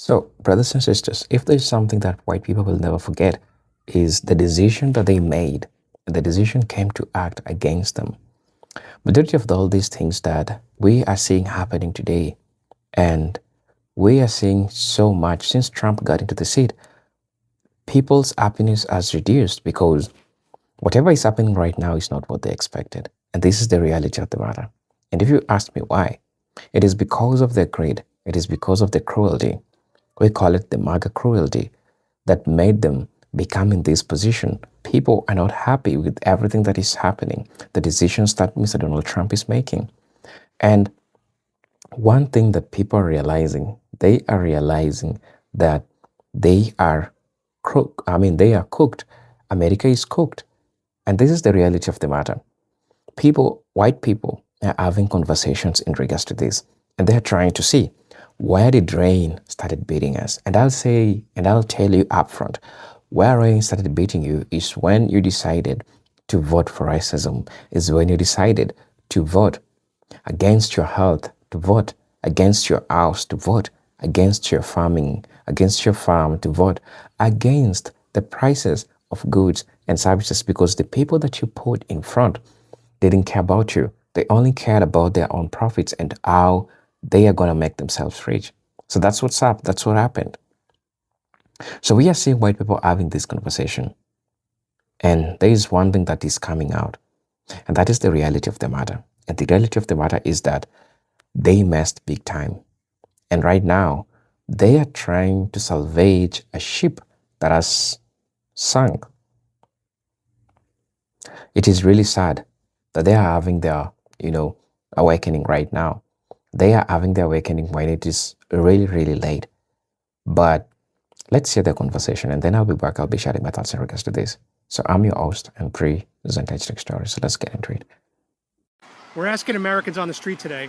So, brothers and sisters, if there's something that white people will never forget, is the decision that they made. The decision came to act against them. Majority of all these things that we are seeing happening today, and we are seeing so much since Trump got into the seat, people's happiness has reduced because whatever is happening right now is not what they expected. And this is the reality of the matter. And if you ask me why, it is because of their greed. It is because of the cruelty. We call it the MAGA cruelty that made them become in this position. People are not happy with everything that is happening, the decisions that Mr. Donald Trump is making. And one thing that people are realizing, they are realizing that they are they are cooked. America is cooked. And this is the reality of the matter. People, white people, are having conversations in regards to this. And they're trying to see where did rain started beating us. And I'll tell you upfront, where rain started beating you is when you decided to vote for racism, is when you decided to vote against your health, to vote against your house, to vote against your farming, against your farm, to vote against the prices of goods and services, because the people that you put in front didn't care about you. They only cared about their own profits and how they are going to make themselves rich. So that's what's up. That's what happened. So we are seeing white people having this conversation. And there is one thing that is coming out, and that is the reality of the matter. And the reality of the matter is that they messed big time. And right now, they are trying to salvage a ship that has sunk. It is really sad that they are having their, awakening right now. They are having their awakening when it is really, really late. But let's hear the conversation, and then I'll be back. I'll be sharing my thoughts in regards to this. So I'm your host and Pri. This is Anti Story. So let's get into it. We're asking Americans on the street today,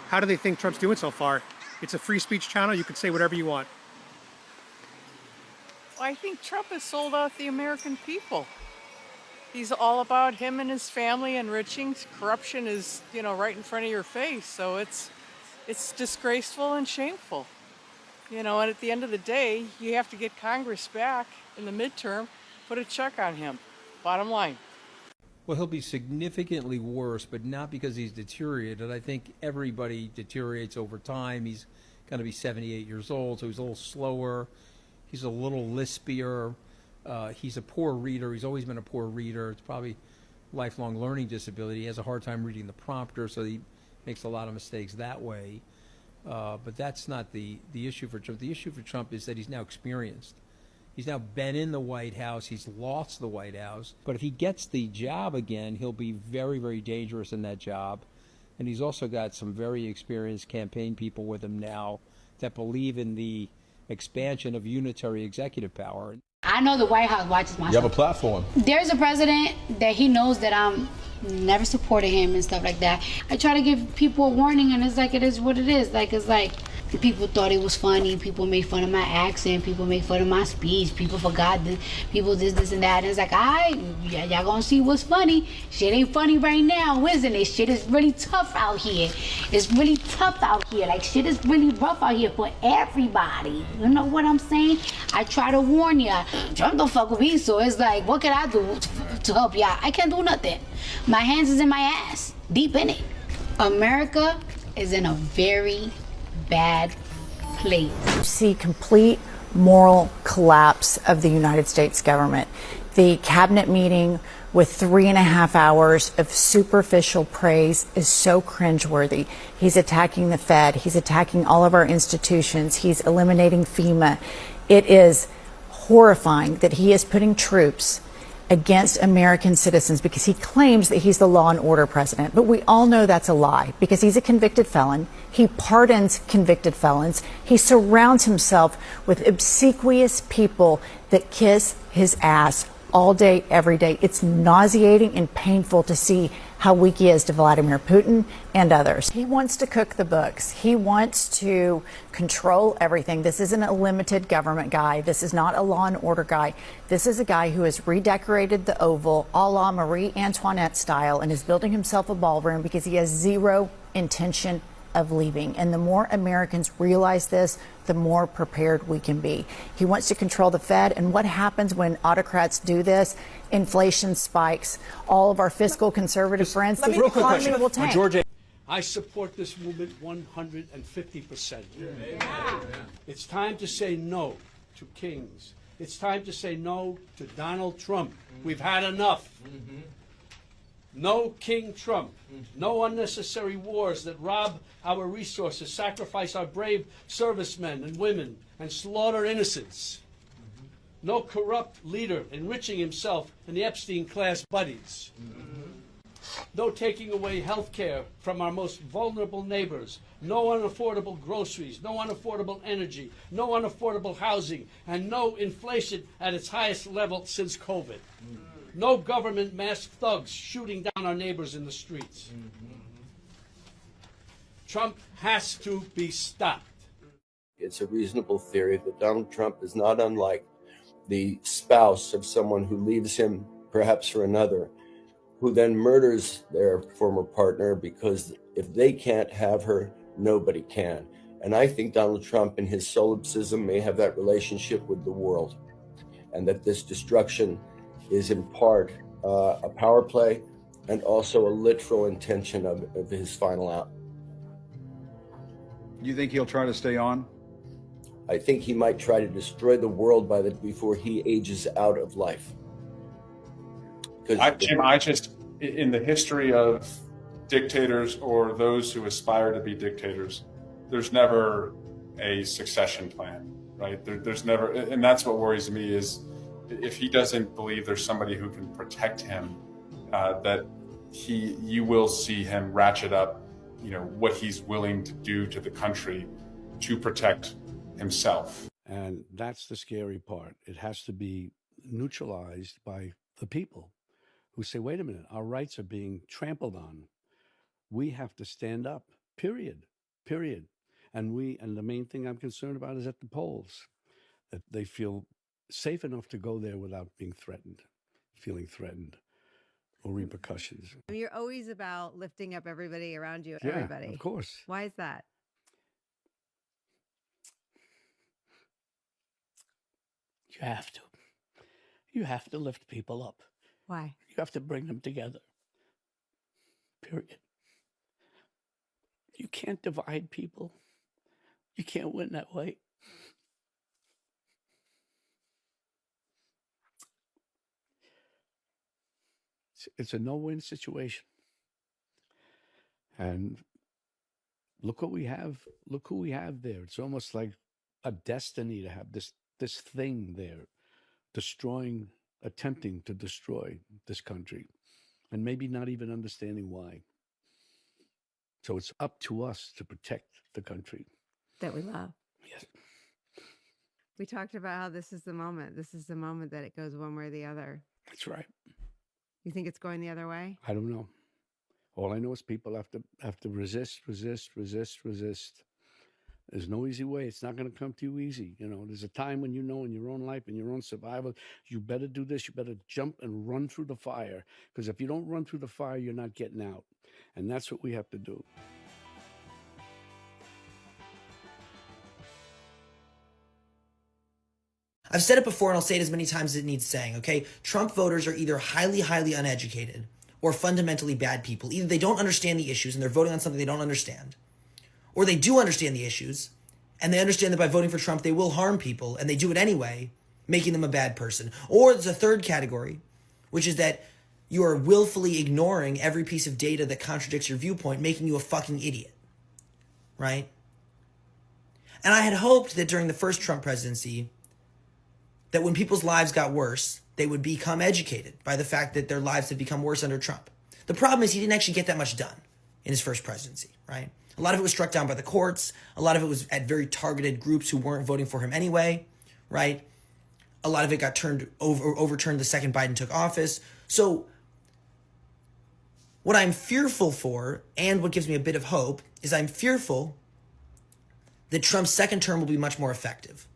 how do they think Trump's doing so far? It's a free speech channel. You can say whatever you want. I think Trump has sold out the American people. He's all about him and his family enriching. Corruption is, right in front of your face. So it's disgraceful and shameful. And at the end of the day, you have to get Congress back in the midterm, put a check on him. Bottom line. Well, he'll be significantly worse, but not because he's deteriorated. I think everybody deteriorates over time. He's going to be 78 years old, so he's a little slower. He's a little lispier. He's a poor reader. He's always been a poor reader. It's probably lifelong learning disability. He has a hard time reading the prompter, so he makes a lot of mistakes that way. But that's not the issue for Trump. The issue for Trump is that he's now experienced. He's now been in the White House. He's lost the White House. But if he gets the job again, he'll be very, very dangerous in that job. And he's also got some very experienced campaign people with him now that believe in the expansion of unitary executive power. I know the White House watches my You have a platform. There's a president that he knows that I'm never supported him and stuff like that. I try to give people a warning, and it's like it is what it is. It's like people thought it was funny. People made fun of my accent. People made fun of my speech. People forgot this. People this, and that. And it's like, y'all gonna see what's funny. Shit ain't funny right now, isn't it? Shit is really tough out here. It's really tough out here. Shit is really rough out here for everybody. You know what I'm saying? I try to warn y'all. Trump don't fuck with me, so it's like, what can I do to help y'all? I can't do nothing. My hands is in my ass, deep in it. America is in a very bad place. See complete moral collapse of the United States government. The cabinet meeting with 3.5 hours of superficial praise is so cringeworthy. He's attacking the Fed. He's attacking all of our institutions. He's eliminating FEMA. It is horrifying that he is putting troops against American citizens because he claims that he's the law and order president. But we all know that's a lie because he's a convicted felon. He pardons convicted felons. He surrounds himself with obsequious people that kiss his ass all day, every day. It's nauseating and painful to see how weak he is to Vladimir Putin and others. He wants to cook the books. He wants to control everything. This isn't a limited government guy. This is not a law and order guy. This is a guy who has redecorated the Oval a la Marie Antoinette style and is building himself a ballroom because he has zero intention of leaving. And the more Americans realize this, the more prepared we can be. He wants to control the Fed. And what happens when autocrats do this? Inflation spikes. All of our fiscal conservative friends, the economy will tank. Georgia, I support this movement 150%. Yeah. It's time to say no to kings. It's time to say no to Donald Trump. We've had enough. No King Trump. No unnecessary wars that rob our resources, sacrifice our brave servicemen and women, and slaughter innocents. No corrupt leader enriching himself and the Epstein class buddies. No taking away health care from our most vulnerable neighbors. No unaffordable groceries. No unaffordable energy. No unaffordable housing. And no inflation at its highest level since COVID. No government masked thugs shooting down our neighbors in the streets. Trump has to be stopped. It's a reasonable theory that Donald Trump is not unlike the spouse of someone who leaves him perhaps for another, who then murders their former partner because if they can't have her, nobody can. And I think Donald Trump in his solipsism may have that relationship with the world, and that this destruction is in part a power play and also a literal intention of his final out. You think he'll try to stay on? I think he might try to destroy the world before he ages out of life. Jim, in the history of dictators or those who aspire to be dictators, there's never a succession plan, right? There's never, and that's what worries me is if he doesn't believe there's somebody who can protect him, that you will see him ratchet up, what he's willing to do to the country to protect himself. And that's the scary part. It has to be neutralized by the people who say, wait a minute, our rights are being trampled on. We have to stand up, period. And the main thing I'm concerned about is at the polls, that they feel safe enough to go there without being feeling threatened or repercussions. You're always about lifting up everybody around you, Yeah, everybody. of course. Why is that? You have to lift people up. Why? You have to bring them together. Period. You can't divide people. You can't win that way. It's a no-win situation. And look what we have. Look who we have there. It's almost like a destiny to have this thing there, attempting to destroy this country, and maybe not even understanding why. So it's up to us to protect the country That we love. Yes. We talked about how this is the moment. This is the moment that it goes one way or the other. That's right. You think it's going the other way? I don't know. All I know is people have to resist. There's no easy way. It's not going to come to you easy. There's a time when in your own life, in your own survival, you better do this. You better jump and run through the fire. Because if you don't run through the fire, you're not getting out. And that's what we have to do. I've said it before, and I'll say it as many times as it needs saying, okay? Trump voters are either highly, highly uneducated or fundamentally bad people. Either they don't understand the issues and they're voting on something they don't understand, or they do understand the issues and they understand that by voting for Trump, they will harm people and they do it anyway, making them a bad person. Or there's a third category, which is that you are willfully ignoring every piece of data that contradicts your viewpoint, making you a fucking idiot, right? And I had hoped that during the first Trump presidency, that when people's lives got worse, they would become educated by the fact that their lives had become worse under Trump. The problem is he didn't actually get that much done in his first presidency, right? A lot of it was struck down by the courts. A lot of it was at very targeted groups who weren't voting for him anyway, right? A lot of it got overturned the second Biden took office. So what I'm fearful for, and what gives me a bit of hope, is I'm fearful that Trump's second term will be much more effective.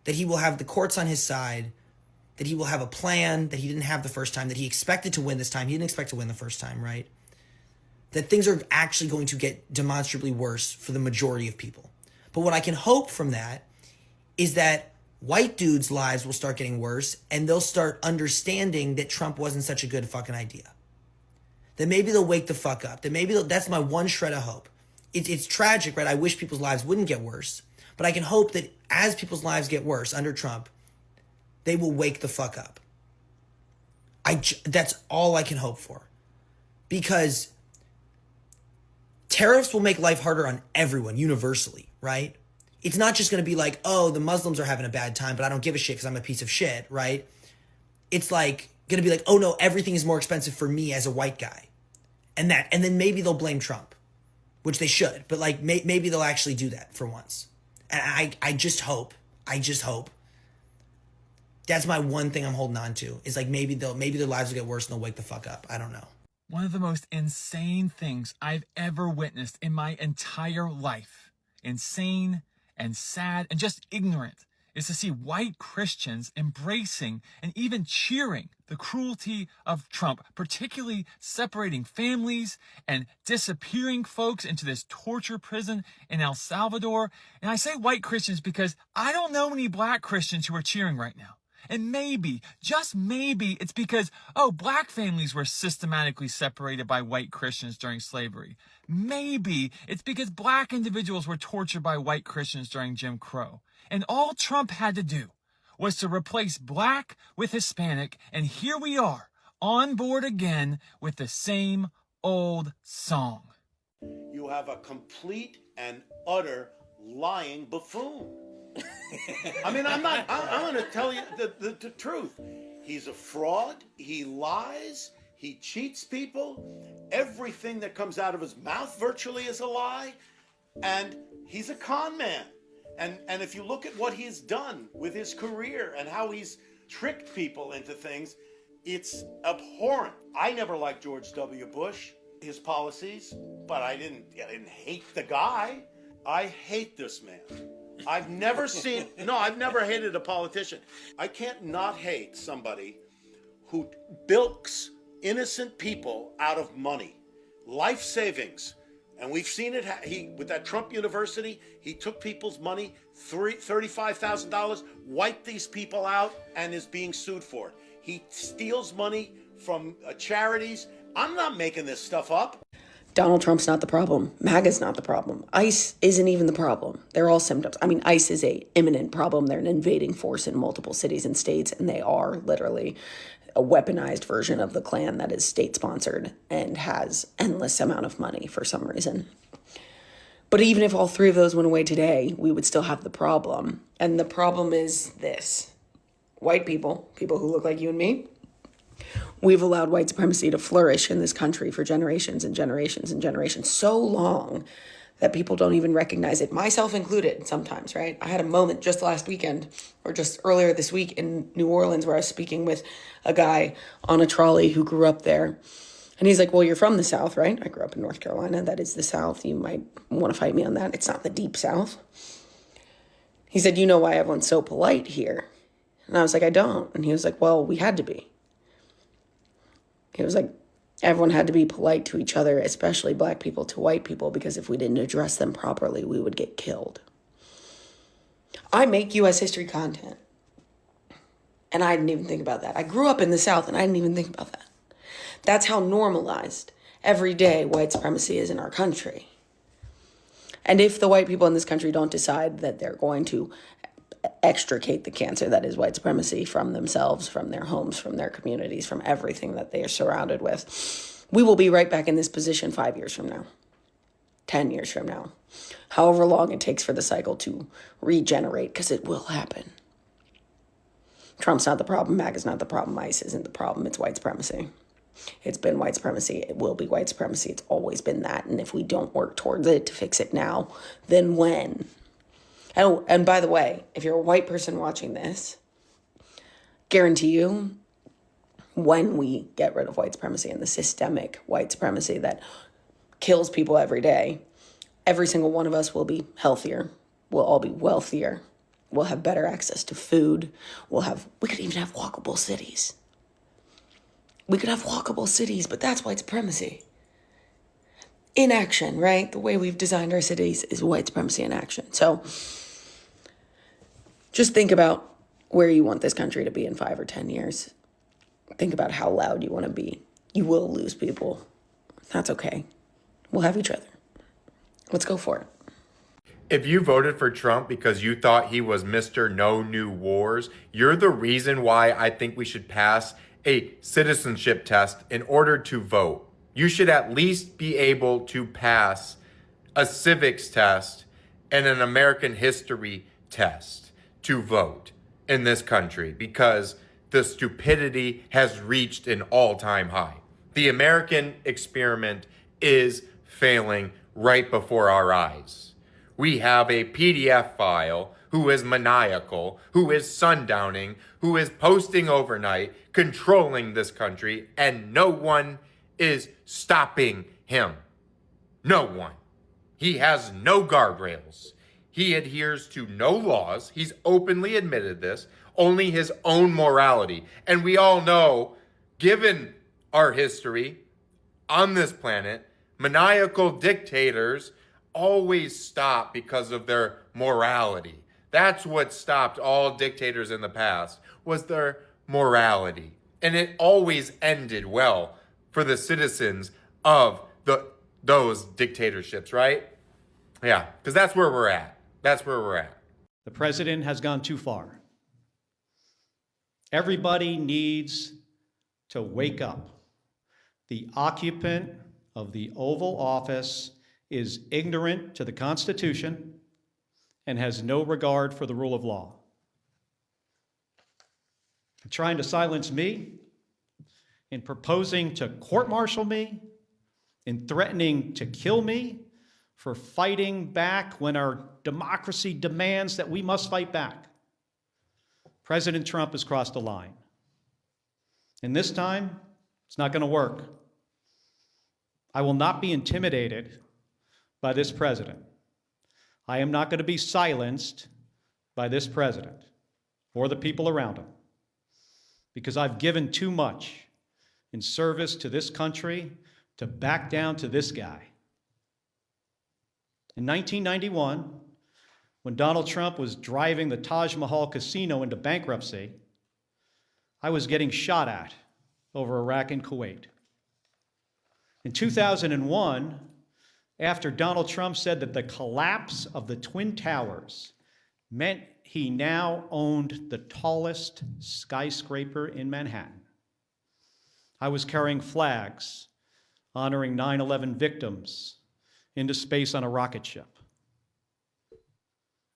That he will have the courts on his side, that he will have a plan that he didn't have the first time, that he expected to win this time. He didn't expect to win the first time, right? that things are actually going to get demonstrably worse for the majority of people. But what I can hope from that is that white dudes' lives will start getting worse and they'll start understanding that Trump wasn't such a good fucking idea. That maybe they'll wake the fuck up. That maybe that's my one shred of hope. It's tragic, right? I wish people's lives wouldn't get worse. But I can hope that as people's lives get worse under Trump, they will wake the fuck up. That's all I can hope for. Because tariffs will make life harder on everyone universally, right? It's not just going to be like, oh, the Muslims are having a bad time, but I don't give a shit because I'm a piece of shit, right? It's like going to be like, oh no, everything is more expensive for me as a white guy. And then maybe they'll blame Trump, which they should, but like maybe they'll actually do that for once. And I just hope that's my one thing I'm holding on to is like maybe their lives will get worse and they'll wake the fuck up. I don't know. One of the most insane things I've ever witnessed in my entire life, insane and sad and just ignorant, is to see white Christians embracing and even cheering the cruelty of Trump, particularly separating families and disappearing folks into this torture prison in El Salvador. And I say white Christians because I don't know any black Christians who are cheering right now. And maybe, just maybe, it's because, black families were systematically separated by white Christians during slavery. Maybe it's because black individuals were tortured by white Christians during Jim Crow. And all Trump had to do was to replace black with Hispanic, and here we are, on board again with the same old song. You have a complete and utter lying buffoon. I mean, I'm going to tell you the truth. He's a fraud. He lies. He cheats people. Everything that comes out of his mouth virtually is a lie. And he's a con man. And if you look at what he's done with his career and how he's tricked people into things, it's abhorrent. I never liked George W. Bush, his policies, but I didn't hate the guy. I hate this man. I've never hated a politician. I can't not hate somebody who bilks innocent people out of money, life savings. And we've seen it. With that Trump University, he took people's money, $35,000, wiped these people out, and is being sued for it. He steals money from charities. I'm not making this stuff up. Donald Trump's not the problem. MAGA's not the problem. ICE isn't even the problem. They're all symptoms. I mean, ICE is an imminent problem. They're an invading force in multiple cities and states, and they are literally a weaponized version of the Klan that is state-sponsored and has endless amount of money for some reason. But even if all three of those went away today, we would still have the problem. And the problem is this. White people who look like you and me, we've allowed white supremacy to flourish in this country for generations and generations and generations, so long that people don't even recognize it, myself included sometimes, right? I had a moment just last weekend or just earlier this week in New Orleans where I was speaking with a guy on a trolley who grew up there. And he's like, well, you're from the South, right? I grew up in North Carolina. That is the South. You might want to fight me on that. It's not the deep South. He said, you know why everyone's so polite here? And I was like, I don't. And he was like, well, we had to be. He was like, everyone had to be polite to each other, especially black people to white people, because if we didn't address them properly, we would get killed. I make U.S. history content, and I didn't even think about that. I grew up in the South, and I didn't even think about that. That's how normalized every day white supremacy is in our country. And if the white people in this country don't decide that they're going to extricate the cancer that is white supremacy from themselves, from their homes, from their communities, from everything that they are surrounded with, we will be right back in this position 5 years from now, 10 years from now, however long it takes for the cycle to regenerate, because it will happen. Trump's not the problem. MAGA's not the problem. ICE isn't the problem. It's white supremacy. It's been white supremacy. It will be white supremacy. It's always been that. And if we don't work towards it to fix it now, then when? Oh, and by the way, if you're a white person watching this, guarantee you, when we get rid of white supremacy and the systemic white supremacy that kills people every day, every single one of us will be healthier. We'll all be wealthier. We'll have better access to food. We could even have walkable cities. We could have walkable cities, but that's white supremacy. in action, right? The way we've designed our cities is white supremacy in action. So just think about where you want this country to be in 5 or 10 years. Think about how loud you want to be. You will lose people. That's okay. We'll have each other. Let's go for it. If you voted for Trump because you thought he was Mr. No New Wars, you're the reason why I think we should pass a citizenship test in order to vote. You should at least be able to pass a civics test and an American history test to vote in this country, because the stupidity has reached an all-time high. The American experiment is failing right before our eyes. We have a PDF file who is maniacal, who is sundowning, who is posting overnight, controlling this country, and no one is stopping him. No one. He has no guardrails. He adheres to no laws. He's openly admitted this, only his own morality. And we all know, given our history on this planet, maniacal dictators always stop because of their morality. That's what stopped all dictators in the past, was their morality. And it always ended well for the citizens of those dictatorships, right? Yeah, because that's where we're at. That's where we're at. The president has gone too far. Everybody needs to wake up. The occupant of the Oval Office is ignorant to the Constitution and has no regard for the rule of law. Trying to silence me, in proposing to court-martial me, in threatening to kill me for fighting back when our democracy demands that we must fight back. President Trump has crossed a line. And this time, it's not going to work. I will not be intimidated by this president. I am not going to be silenced by this president or the people around him, because I've given too much in service to this country to back down to this guy. In 1991, when Donald Trump was driving the Taj Mahal casino into bankruptcy, I was getting shot at over Iraq and Kuwait. In 2001, after Donald Trump said that the collapse of the Twin Towers meant he now owned the tallest skyscraper in Manhattan, I was carrying flags honoring 9/11 victims into space on a rocket ship.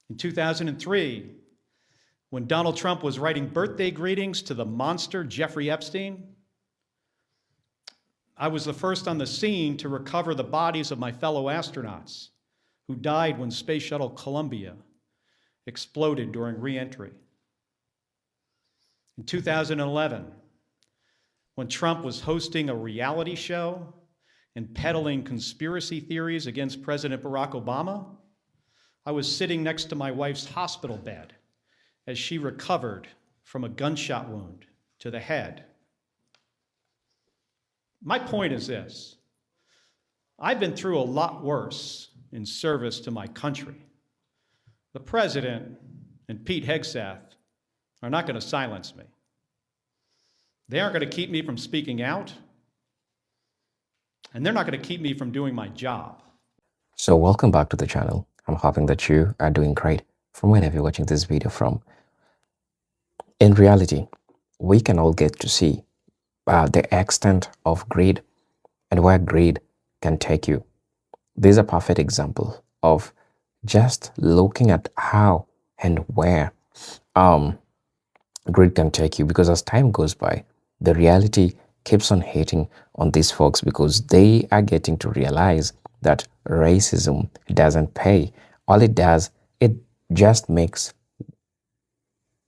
In 2003, when Donald Trump was writing birthday greetings to the monster Jeffrey Epstein, I was the first on the scene to recover the bodies of my fellow astronauts who died when Space Shuttle Columbia exploded during re-entry. In 2011, when Trump was hosting a reality show and peddling conspiracy theories against President Barack Obama, I was sitting next to my wife's hospital bed as she recovered from a gunshot wound to the head. My point is this: I've been through a lot worse in service to my country. The president and Pete Hegseth are not going to silence me. They aren't going to keep me from speaking out, and they're not going to keep me from doing my job. So welcome back to the channel. I'm hoping that you are doing great from wherever you're watching this video from. In reality, we can all get to see the extent of greed and where greed can take you. This is a perfect example of just looking at how and where greed can take you, because as time goes by, the reality keeps on hitting on these folks, because they are getting to realize that racism doesn't pay. All it does, it just makes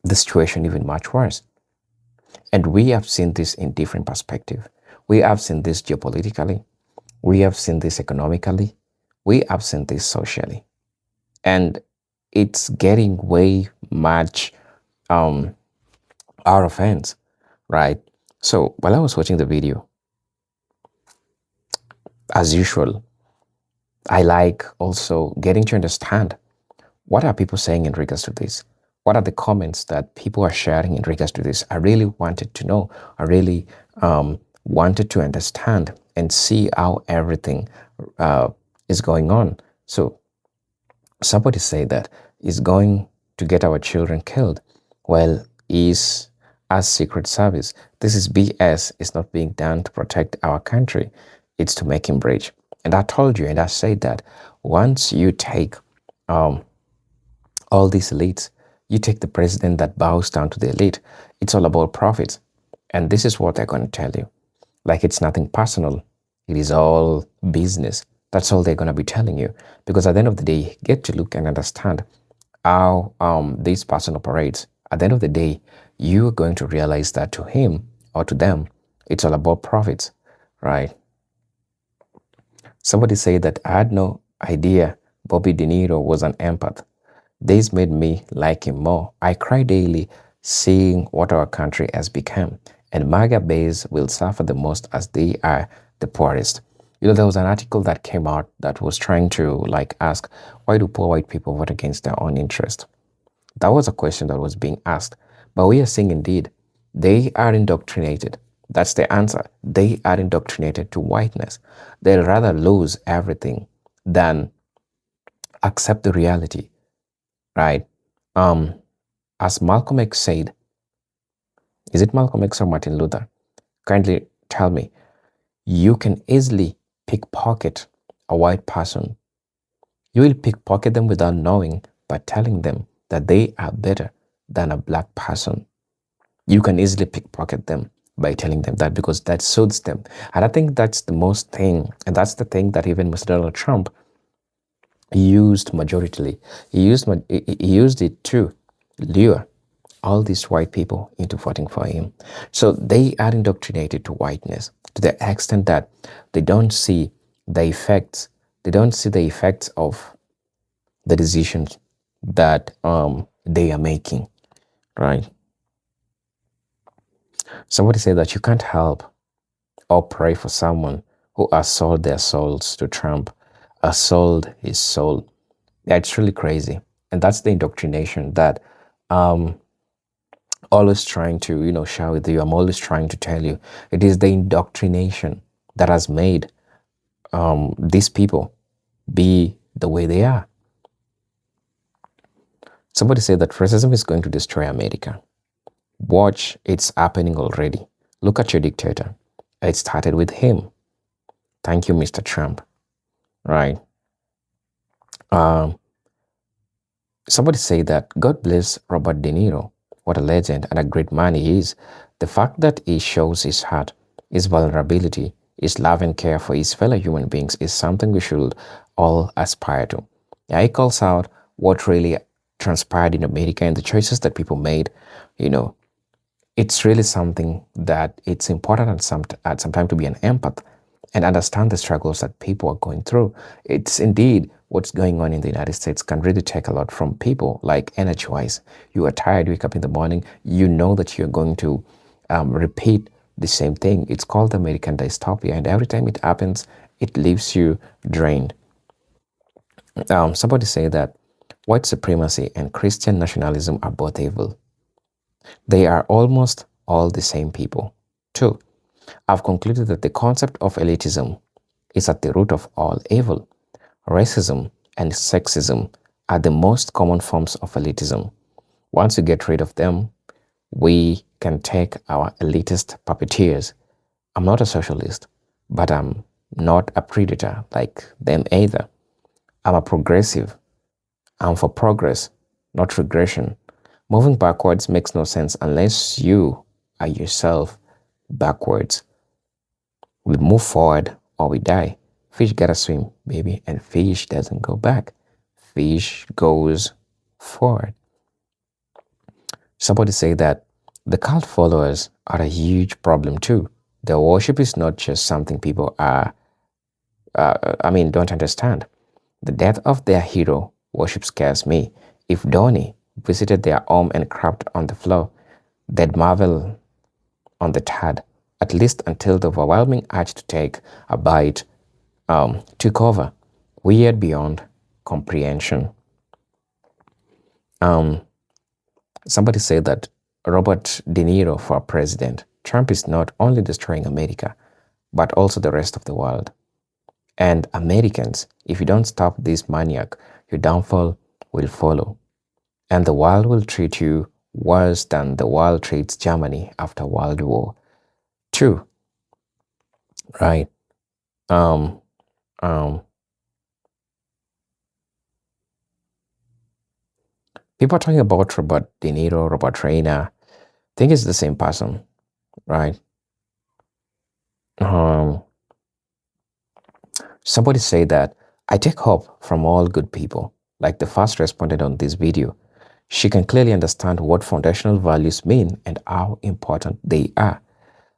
the situation even much worse. And we have seen this in different perspectives. We have seen this geopolitically. We have seen this economically. We have seen this socially. And it's getting way much out of hands, right? So while I was watching the video, as usual, I like also getting to understand what are people saying in regards to this. What are the comments that people are sharing in regards to this? I really wanted to know. I really wanted to understand and see how everything is going on. So somebody say that is going to get our children killed. Well, is as Secret Service. This is BS. It's not being done to protect our country. It's to make him rich. And I told you, and I said that once you take all these elites, you take the president that bows down to the elite. It's all about profits. And this is what they're going to tell you. Like it's nothing personal. It is all business. That's all they're going to be telling you. Because at the end of the day, you get to look and understand how this person operates. At the end of the day, you're going to realize that to him or to them, it's all about profits, right? Somebody said that I had no idea Bobby De Niro was an empath. This made me like him more. I cry daily seeing what our country has become, and MAGA base will suffer the most as they are the poorest. You know, there was an article that came out that was trying to like ask, why do poor white people vote against their own interest? That was a question that was being asked. But we are seeing indeed, they are indoctrinated. That's the answer. They are indoctrinated to whiteness. They'd rather lose everything than accept the reality, right? As Malcolm X said, is it Malcolm X or Martin Luther? Kindly tell me, you can easily pickpocket a white person. You will pickpocket them without knowing by telling them that they are better than a black person. You can easily pickpocket them by telling them that because that suits them. And I think that's the most thing, and that's the thing that even Mr. Donald Trump used majoritarily. He used it to lure all these white people into voting for him. So they are indoctrinated to whiteness to the extent that they don't see the effects. They don't see the effects of the decisions that they are making, right? Somebody said that you can't help or pray for someone who has sold their souls to Trump, has sold his soul. Yeah, it's really crazy. And that's the indoctrination that always trying to, share with you. I'm always trying to tell you. It is the indoctrination that has made these people be the way they are. Somebody said that racism is going to destroy America. Watch, it's happening already. Look at your dictator. It started with him. Thank you, Mr. Trump. Right. Somebody said that God bless Robert De Niro. What a legend and a great man he is. The fact that he shows his heart, his vulnerability, his love and care for his fellow human beings is something we should all aspire to. Yeah, he calls out what really transpired in America and the choices that people made. It's really something that it's important at some time to be an empath and understand the struggles that people are going through. It's indeed what's going on in the United States can really take a lot from people, like energy-wise. You are tired, you wake up in the morning, you know that you're going to repeat the same thing. It's called American dystopia, and every time it happens, it leaves you drained. Somebody say that white supremacy and Christian nationalism are both evil. They are almost all the same people. 2. I've concluded that the concept of elitism is at the root of all evil. Racism and sexism are the most common forms of elitism. Once we get rid of them, we can take our elitist puppeteers. I'm not a socialist, but I'm not a predator like them either. I'm a progressive. I'm for progress, not regression. Moving backwards makes no sense unless you are yourself backwards. We move forward or we die. Fish gotta swim, baby, and fish doesn't go back. Fish goes forward. Somebody say that the cult followers are a huge problem too. Their worship is not just something people don't understand. The death of their hero worship scares me. If Donnie visited their home and crapped on the floor, they'd marvel on the tad, at least until the overwhelming urge to take a bite took over. weird beyond comprehension. Somebody said that Robert De Niro for president. Trump is not only destroying America, but also the rest of the world. And Americans, if you don't stop this maniac, your downfall will follow. And the world will treat you worse than the world treats Germany after World War II. Right? Um, um, People are talking about Robert De Niro, Robert Reina. I think it's the same person, right? Somebody say that I take hope from all good people, like the first respondent on this video. She can clearly understand what foundational values mean and how important they are.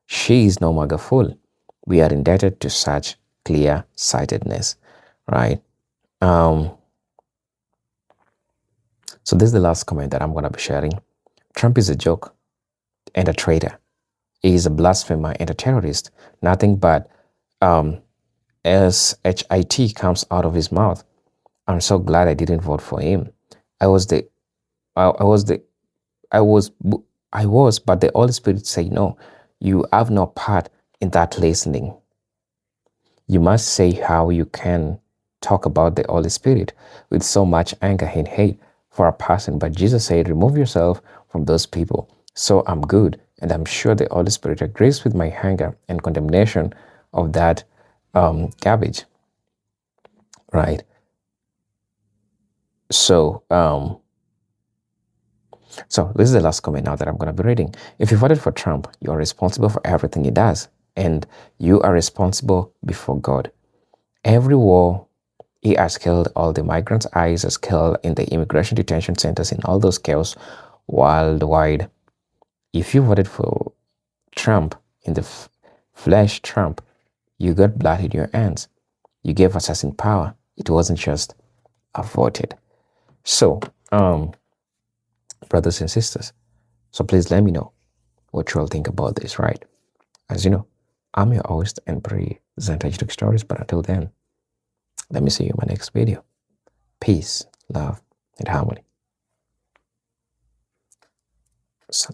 She is no MAGA fool. We are indebted to such clear-sightedness, right? So this is the last comment that I'm going to be sharing. Trump is a joke and a traitor. He is a blasphemer and a terrorist. Nothing but SHIT comes out of his mouth. I'm so glad I didn't vote for him. I was, but the Holy Spirit said, no, you have no part in that listening. You must say how you can talk about the Holy Spirit with so much anger and hate for a person. But Jesus said, remove yourself from those people. So I'm good. And I'm sure the Holy Spirit agrees with my anger and condemnation of that garbage. Right? So this is the last comment now that I'm going to be reading. If you voted for Trump, you are responsible for everything he does. And you are responsible before God. Every war he has killed, all the migrants' eyes has killed in the immigration detention centers, in all those chaos worldwide. If you voted for Trump in the flesh, Trump, you got blood in your hands. You gave assassin power. It wasn't just voted. So, brothers and sisters, so please let me know what you all think about this, right? As you know, I'm your host and presenter Talk Stories, but until then, let me see you in my next video. Peace, love, and harmony. So